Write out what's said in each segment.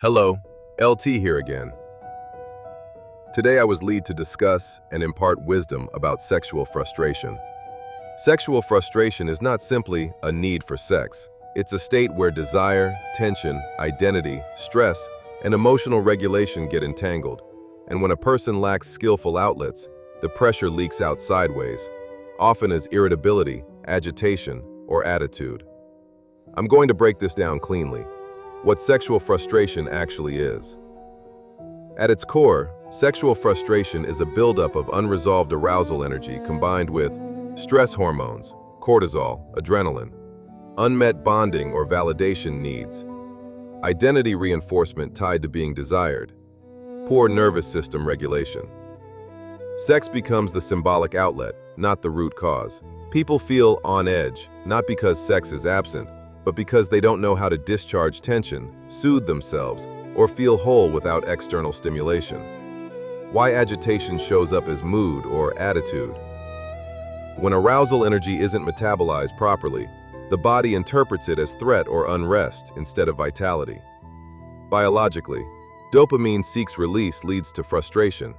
Hello, LT here again. Today I was lead to discuss and impart wisdom about sexual frustration. Sexual frustration is not simply a need for sex. It's a state where desire, tension, identity, stress, and emotional regulation get entangled. And when a person lacks skillful outlets, the pressure leaks out sideways, often as irritability, agitation, or attitude. I'm going to break this down cleanly. What sexual frustration actually is. At its core, sexual frustration is a buildup of unresolved arousal energy combined with stress hormones, cortisol, adrenaline, unmet bonding or validation needs, identity reinforcement tied to being desired, poor nervous system regulation. Sex becomes the symbolic outlet, not the root cause. People feel on edge, not because sex is absent, but because they don't know how to discharge tension, soothe themselves, or feel whole without external stimulation. Why agitation shows up as mood or attitude. When arousal energy isn't metabolized properly, the body interprets it as threat or unrest instead of vitality. Biologically, dopamine seeks release leads to frustration,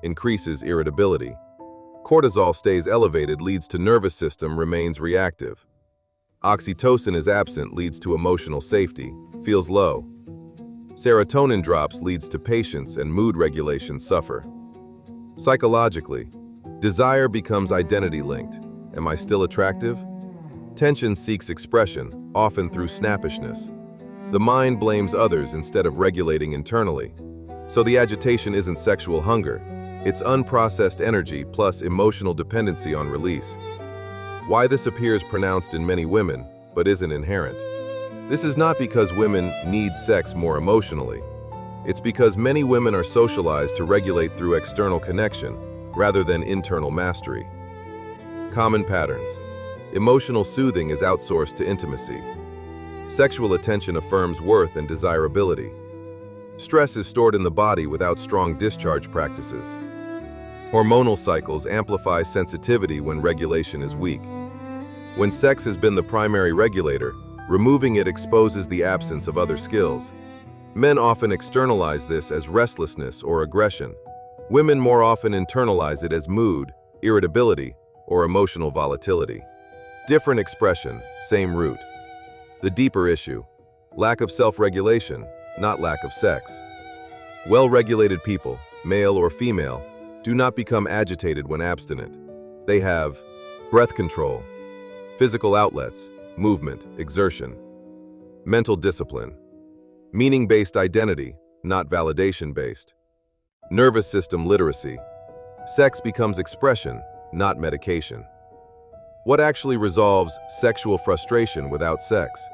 increases irritability. Cortisol stays elevated leads to nervous system remains reactive. Oxytocin is absent leads to emotional safety, feels low. Serotonin drops leads to patience and mood regulation suffer. Psychologically, desire becomes identity-linked. Am I still attractive? Tension seeks expression, often through snappishness. The mind blames others instead of regulating internally. So the agitation isn't sexual hunger, it's unprocessed energy plus emotional dependency on release. Why this appears pronounced in many women, but isn't inherent. This is not because women need sex more emotionally. It's because many women are socialized to regulate through external connection, rather than internal mastery. Common patterns. Emotional soothing is outsourced to intimacy. Sexual attention affirms worth and desirability. Stress is stored in the body without strong discharge practices. Hormonal cycles amplify sensitivity when regulation is weak. When sex has been the primary regulator, removing it exposes the absence of other skills. Men often externalize this as restlessness or aggression. Women more often internalize it as mood, irritability, or emotional volatility. Different expression, same root. The deeper issue, lack of self-regulation, not lack of sex. Well-regulated people, male or female, do not become agitated when abstinent. They have breath control, physical outlets, movement, exertion, mental discipline, meaning-based identity, not validation-based, nervous system literacy. Sex becomes expression, not medication. What actually resolves sexual frustration without sex?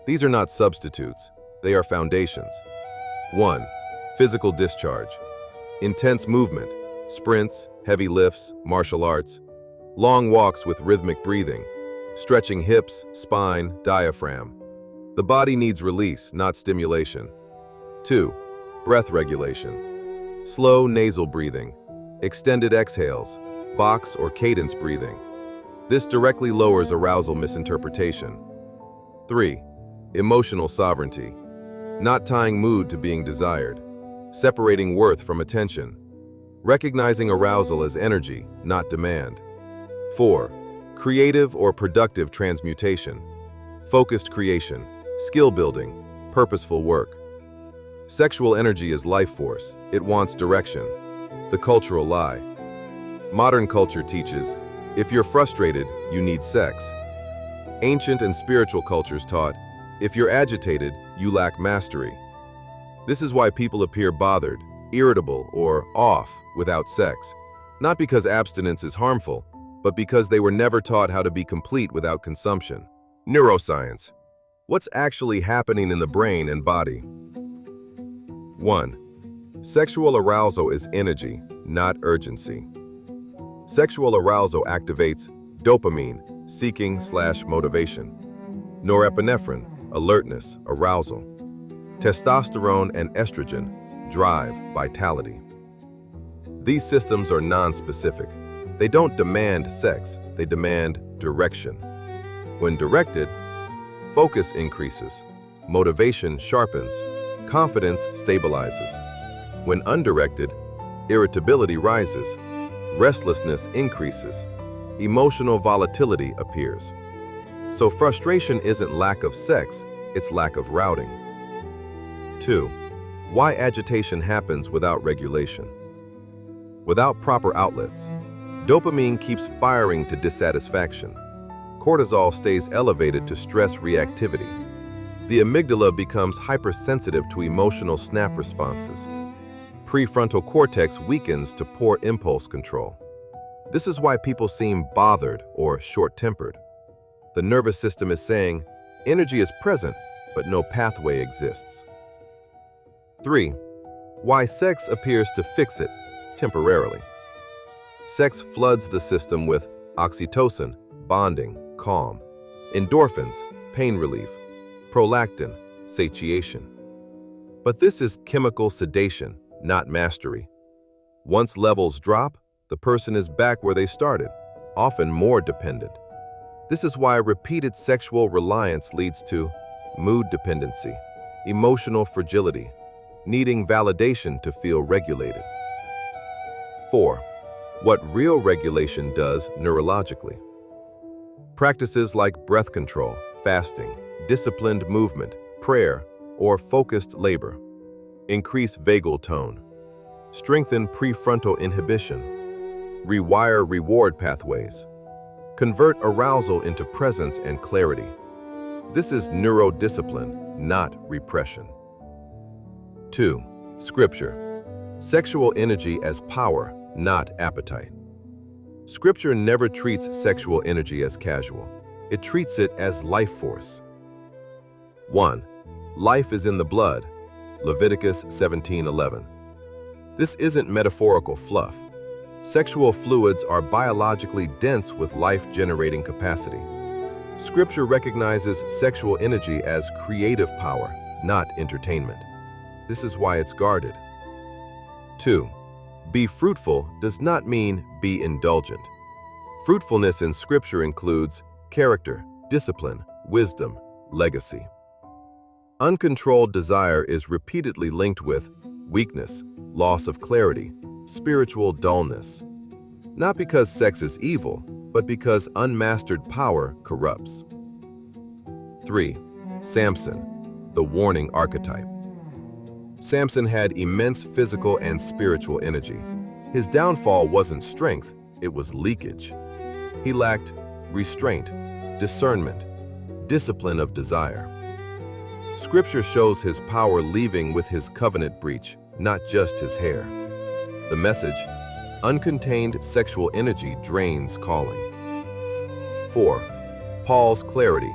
These are not substitutes, they are foundations. 1. Physical discharge. Intense movement, sprints, heavy lifts, martial arts, long walks with rhythmic breathing, stretching hips, spine, diaphragm. The body needs release, not stimulation. 2. Breath regulation. Slow nasal breathing, extended exhales, box or cadence breathing. This directly lowers arousal misinterpretation. 3. Emotional sovereignty. Not tying mood to being desired. Separating worth from attention. Recognizing arousal as energy, not demand. 4. Creative or productive transmutation. Focused creation, skill building, purposeful work. Sexual energy is life force. It wants direction. The cultural lie. Modern culture teaches, if you're frustrated, you need sex. Ancient and spiritual cultures taught, if you're agitated, you lack mastery. This is why people appear bothered, irritable, or off without sex. Not because abstinence is harmful, but because they were never taught how to be complete without consumption. Neuroscience. What's actually happening in the brain and body? 1. Sexual arousal is energy, not urgency. Sexual arousal activates dopamine, seeking/motivation. Norepinephrine, alertness, arousal. Testosterone and estrogen, drive, vitality. These systems are non-specific. They don't demand sex, they demand direction. When directed, focus increases, motivation sharpens, confidence stabilizes. When undirected, irritability rises, restlessness increases, emotional volatility appears. So frustration isn't lack of sex, it's lack of routing. 2. Why agitation happens without regulation. Without proper outlets, dopamine keeps firing to dissatisfaction. Cortisol stays elevated to stress reactivity. The amygdala becomes hypersensitive to emotional snap responses. Prefrontal cortex weakens to poor impulse control. This is why people seem bothered or short-tempered. The nervous system is saying, energy is present, but no pathway exists. 3. Why sex appears to fix it, temporarily. Sex floods the system with oxytocin, bonding, calm, endorphins, pain relief, prolactin, satiation. But this is chemical sedation, not mastery. Once levels drop, the person is back where they started, often more dependent. This is why repeated sexual reliance leads to mood dependency, emotional fragility, needing validation to feel regulated. 4. What real regulation does neurologically. Practices like breath control, fasting, disciplined movement, prayer, or focused labor increase vagal tone, strengthen prefrontal inhibition, rewire reward pathways, convert arousal into presence and clarity. This is neurodiscipline, not repression. 2. Scripture. Sexual energy as power, not appetite. Scripture never treats sexual energy as casual. It treats it as life force. 1. Life is in the blood. Leviticus 17:11. This isn't metaphorical fluff. Sexual fluids are biologically dense with life-generating capacity. Scripture recognizes sexual energy as creative power, not entertainment. This is why it's guarded. 2. Be fruitful does not mean be indulgent. Fruitfulness in Scripture includes character, discipline, wisdom, legacy. Uncontrolled desire is repeatedly linked with weakness, loss of clarity, spiritual dullness. Not because sex is evil, but because unmastered power corrupts. 3. Samson, the warning archetype. Samson had immense physical and spiritual energy. His downfall wasn't strength, it was leakage. He lacked restraint, discernment, discipline of desire. Scripture shows his power leaving with his covenant breach, not just his hair. The message, uncontained sexual energy drains calling. 4. Paul's clarity,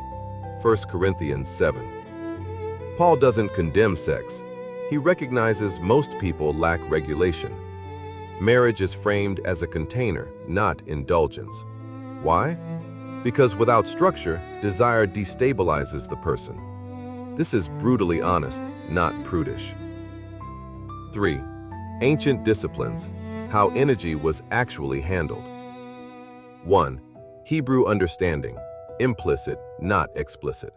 1 Corinthians 7. Paul doesn't condemn sex. He recognizes most people lack regulation. Marriage is framed as a container, not indulgence. Why? Because without structure, desire destabilizes the person. This is brutally honest, not prudish. 3. Ancient disciplines, how energy was actually handled. 1. Hebrew understanding, implicit, not explicit.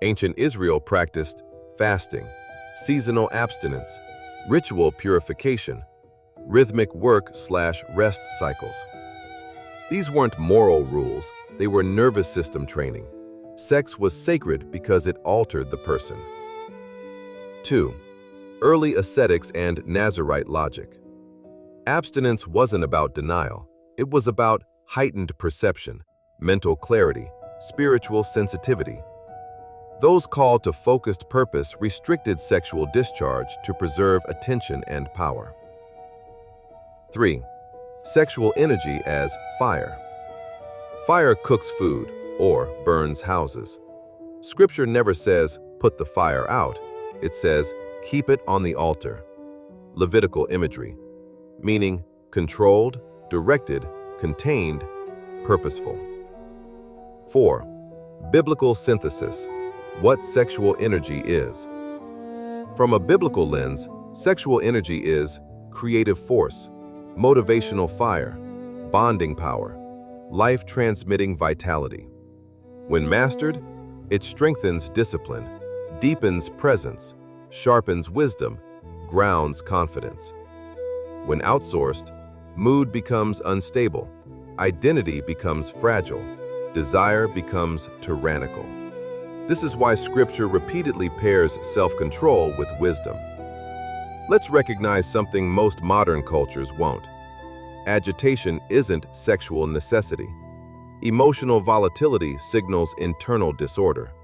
Ancient Israel practiced fasting, seasonal abstinence, ritual purification, rhythmic work/rest cycles. These weren't moral rules, they were nervous system training. Sex was sacred because it altered the person. 2. Early ascetics and Nazirite logic. Abstinence wasn't about denial. It was about heightened perception, mental clarity, spiritual sensitivity. Those called to focused purpose restricted sexual discharge to preserve attention and power. 3. Sexual energy as fire. Fire cooks food or burns houses. Scripture never says, put the fire out. It says, keep it on the altar. Levitical imagery, meaning controlled, directed, contained, purposeful. 4. Biblical synthesis, what sexual energy is. From a biblical lens, sexual energy is creative force, motivational fire, bonding power, life-transmitting vitality. When mastered, it strengthens discipline, deepens presence, sharpens wisdom, grounds confidence. When outsourced, mood becomes unstable, identity becomes fragile, desire becomes tyrannical. This is why Scripture repeatedly pairs self-control with wisdom. Let's recognize something most modern cultures won't. Agitation isn't sexual necessity. Emotional volatility signals internal disorder.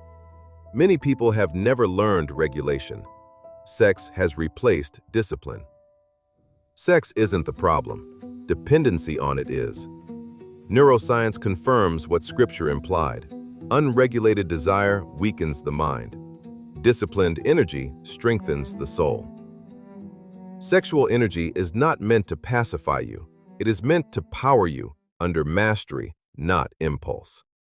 Many people have never learned regulation. Sex has replaced discipline. Sex isn't the problem. Dependency on it is. Neuroscience confirms what Scripture implied. Unregulated desire weakens the mind. Disciplined energy strengthens the soul. Sexual energy is not meant to pacify you. It is meant to power you under mastery, not impulse.